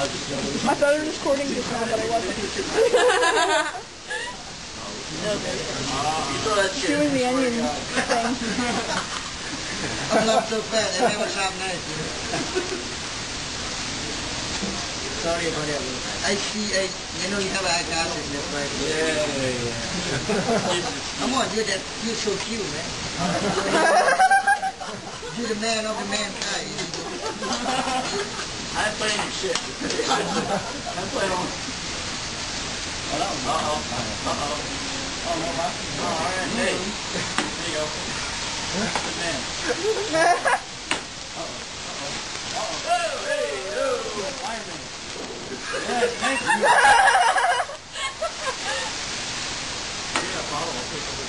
I started recording just now, but I wasn't. Chewing the onion thing. I'm not so fat. I never shop nice. Sorry about that. I see. You know, you have eyeglasses. That's right. Yeah. Come on, you're so cute, man. You're the man of the mankind. I ain't playing your shit. I'm playing on. Oh, no, huh? Oh, all right. Hey, there you go. Good man. Oh, hey, oh, Iron Man. Yeah, thank you. Yeah, follow. I'll take over.